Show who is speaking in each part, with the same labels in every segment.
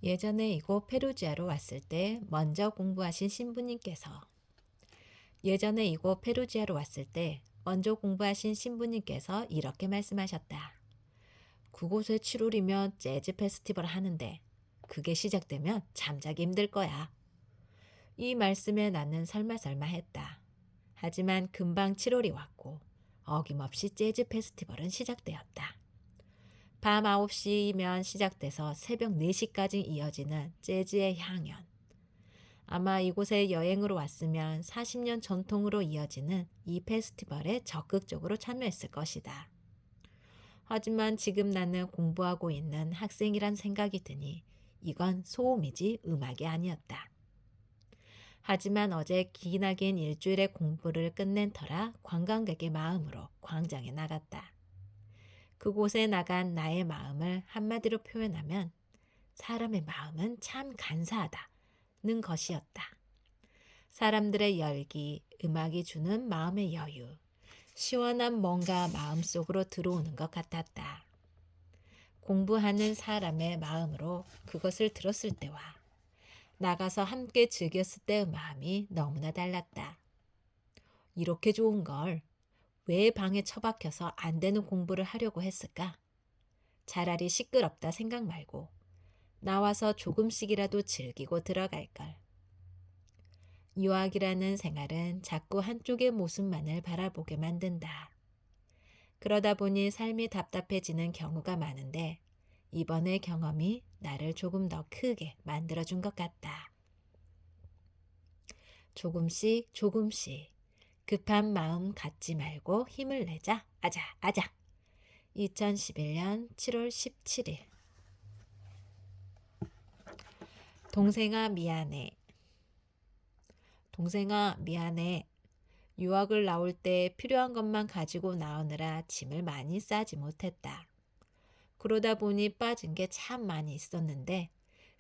Speaker 1: 예전에 이곳 페루지아로 왔을 때 먼저 공부하신 신부님께서 이렇게 말씀하셨다. 그곳에 7월이면 재즈 페스티벌 하는데 그게 시작되면 잠자기 힘들 거야. 이 말씀에 나는 설마설마 했다. 하지만 금방 7월이 왔고 어김없이 재즈 페스티벌은 시작되었다. 밤 9시면 시작돼서 새벽 4시까지 이어지는 재즈의 향연. 아마 이곳에 여행으로 왔으면 40년 전통으로 이어지는 이 페스티벌에 적극적으로 참여했을 것이다. 하지만 지금 나는 공부하고 있는 학생이란 생각이 드니 이건 소음이지 음악이 아니었다. 하지만 어제 기나긴 일주일의 공부를 끝낸 터라 관광객의 마음으로 광장에 나갔다. 그곳에 나간 나의 마음을 한마디로 표현하면 사람의 마음은 참 간사하다는 것이었다. 사람들의 열기, 음악이 주는 마음의 여유, 시원한 뭔가 마음속으로 들어오는 것 같았다. 공부하는 사람의 마음으로 그것을 들었을 때와 나가서 함께 즐겼을 때의 마음이 너무나 달랐다. 이렇게 좋은 걸 왜 방에 처박혀서 안 되는 공부를 하려고 했을까? 차라리 시끄럽다 생각 말고 나와서 조금씩이라도 즐기고 들어갈 걸. 유학이라는 생활은 자꾸 한쪽의 모습만을 바라보게 만든다. 그러다 보니 삶이 답답해지는 경우가 많은데 이번의 경험이 나를 조금 더 크게 만들어준 것 같다. 조금씩 급한 마음 갖지 말고 힘을 내자. 아자. 2011년 7월 17일. 동생아 미안해. 유학을 나올 때 필요한 것만 가지고 나오느라 짐을 많이 싸지 못했다. 그러다 보니 빠진 게 참 많이 있었는데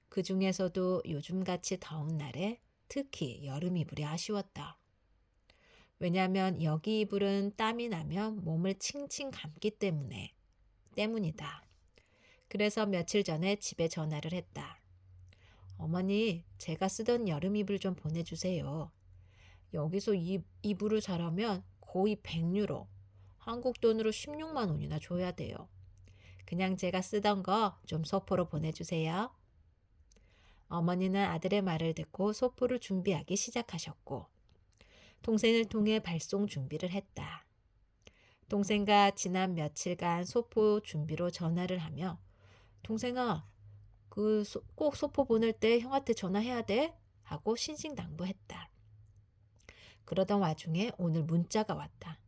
Speaker 1: 그 중에서도 요즘같이 더운 날에 특히 여름 이불이 아쉬웠다. 왜냐하면 여기 이불은 땀이 나면 몸을 칭칭 감기 때문이다. 그래서 며칠 전에 집에 전화를 했다. 어머니, 제가 쓰던 여름 이불 좀 보내주세요. 여기서 이불을 사려면 거의 100유로, 한국 돈으로 16만 원이나 줘야 돼요. 그냥 제가 쓰던 거 좀 소포로 보내주세요. 어머니는 아들의 말을 듣고 소포를 준비하기 시작하셨고 동생을 통해 발송 준비를 했다. 동생과 지난 며칠간 소포 준비로 전화를 하며 동생아, 꼭 소포 보낼 때 형한테 전화해야 돼? 하고 신신당부했다. 그러던 와중에 오늘 문자가 왔다.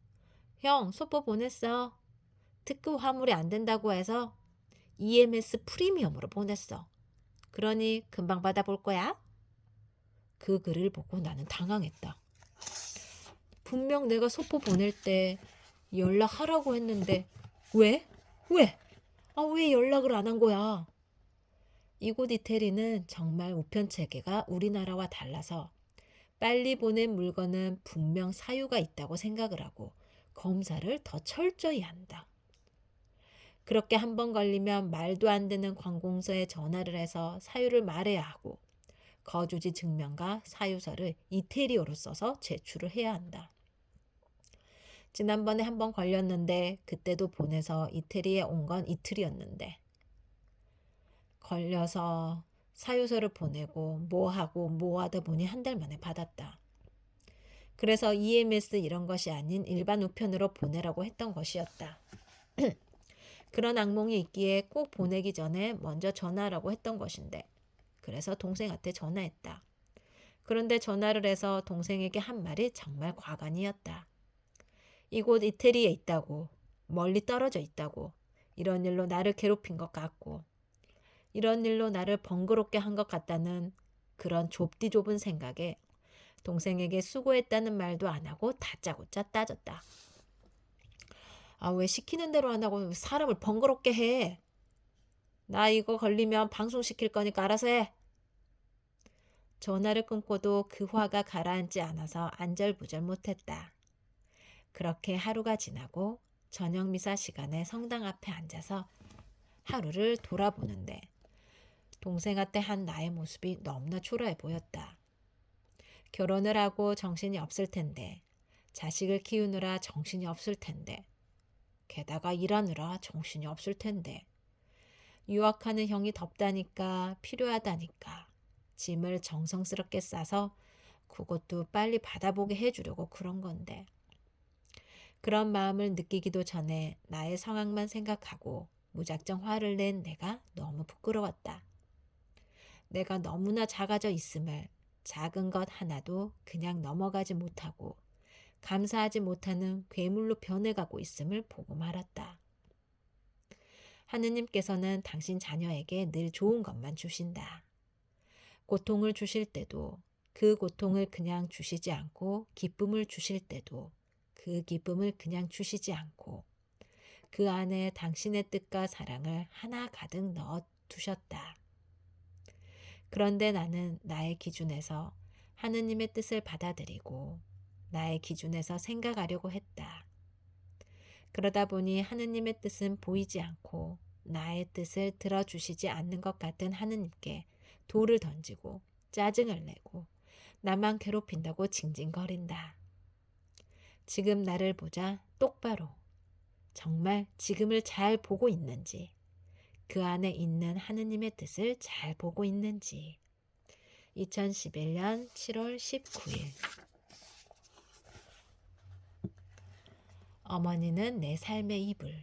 Speaker 1: 형, 소포 보냈어. 특급 화물이 안 된다고 해서 EMS 프리미엄으로 보냈어. 그러니 금방 받아볼 거야? 그 글을 보고 나는 당황했다. 분명 내가 소포 보낼 때 연락하라고 했는데 왜? 왜 연락을 안 한 거야? 이곳 이태리는 정말 우편체계가 우리나라와 달라서 빨리 보낸 물건은 분명 사유가 있다고 생각을 하고 검사를 더 철저히 한다. 그렇게 한 번 걸리면 말도 안 되는 관공서에 전화를 해서 사유를 말해야 하고 거주지 증명과 사유서를 이태리어로 써서 제출을 해야 한다. 지난번에 한 번 걸렸는데 그때도 보내서 이태리에 온 건 이틀이었는데 걸려서 사유서를 보내고 뭐 하다 보니 한 달 만에 받았다. 그래서 EMS 이런 것이 아닌 일반 우편으로 보내라고 했던 것이었다. 그런 악몽이 있기에 꼭 보내기 전에 먼저 전화하라고 했던 것인데 그래서 동생한테 전화했다. 그런데 전화를 해서 동생에게 한 말이 정말 과간이었다. 이곳 이태리에 있다고, 멀리 떨어져 있다고, 이런 일로 나를 괴롭힌 것 같고 이런 일로 나를 번거롭게 한 것 같다는 그런 좁디 좁은 생각에 동생에게 수고했다는 말도 안 하고 다짜고짜 따졌다. 왜 시키는 대로 안 하고 사람을 번거롭게 해? 나 이거 걸리면 방송시킬 거니까 알아서 해. 전화를 끊고도 그 화가 가라앉지 않아서 안절부절 못했다. 그렇게 하루가 지나고 저녁 미사 시간에 성당 앞에 앉아서 하루를 돌아보는데 동생한테 한 나의 모습이 너무나 초라해 보였다. 결혼을 하고 정신이 없을 텐데, 자식을 키우느라 정신이 없을 텐데, 게다가 일하느라 정신이 없을 텐데, 유학하는 형이 덥다니까, 필요하다니까, 짐을 정성스럽게 싸서 그것도 빨리 받아보게 해주려고 그런 건데. 그런 마음을 느끼기도 전에 나의 상황만 생각하고 무작정 화를 낸 내가 너무 부끄러웠다. 내가 너무나 작아져 있음을, 작은 것 하나도 그냥 넘어가지 못하고 감사하지 못하는 괴물로 변해가고 있음을 보고 말았다. 하느님께서는 당신 자녀에게 늘 좋은 것만 주신다. 고통을 주실 때도 그 고통을 그냥 주시지 않고, 기쁨을 주실 때도 그 기쁨을 그냥 주시지 않고, 그 안에 당신의 뜻과 사랑을 하나 가득 넣어 두셨다. 그런데 나는 나의 기준에서 하느님의 뜻을 받아들이고 나의 기준에서 생각하려고 했다. 그러다 보니 하느님의 뜻은 보이지 않고 나의 뜻을 들어주시지 않는 것 같은 하느님께 돌을 던지고 짜증을 내고 나만 괴롭힌다고 징징거린다. 지금 나를 보자. 똑바로. 정말 지금을 잘 보고 있는지, 그 안에 있는 하느님의 뜻을 잘 보고 있는지. 2011년 7월 19일. 어머니는 내 삶의 이불.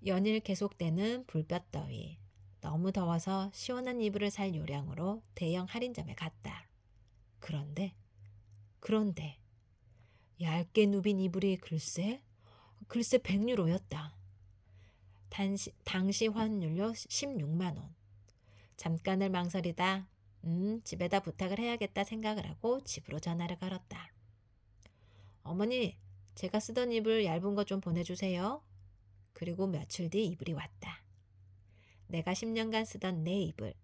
Speaker 1: 연일 계속되는 불볕더위. 너무 더워서 시원한 이불을 살 요량으로 대형 할인점에 갔다. 그런데 얇게 누빈 이불이 글쎄 100유로였다. 당시 환율로 16만 원. 잠깐을 망설이다 집에다 부탁을 해야겠다 생각을 하고 집으로 전화를 걸었다. 어머니, 제가 쓰던 이불 얇은 거 좀 보내주세요. 그리고 며칠 뒤 이불이 왔다. 내가 10년간 쓰던 내 이불.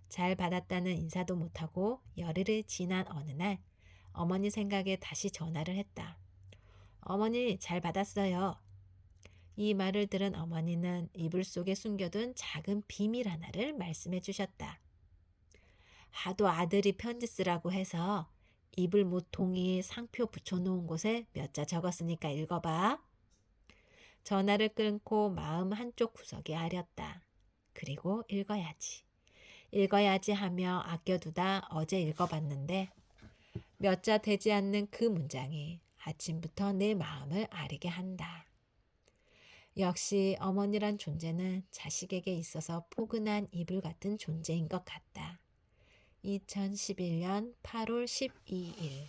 Speaker 1: 잘 받았다는 인사도 못하고 열흘이 지난 어느 날 어머니 생각에 다시 전화를 했다. 어머니, 잘 받았어요. 이 말을 들은 어머니는 이불 속에 숨겨둔 작은 비밀 하나를 말씀해 주셨다. 하도 아들이 편지 쓰라고 해서 이불 모퉁이 상표 붙여놓은 곳에 몇 자 적었으니까 읽어봐. 전화를 끊고 마음 한쪽 구석에 아렸다. 그리고 읽어야지 하며 아껴두다 어제 읽어봤는데 몇 자 되지 않는 그 문장이 아침부터 내 마음을 아리게 한다. 역시 어머니란 존재는 자식에게 있어서 포근한 이불 같은 존재인 것 같다. 2011년 8월 12일.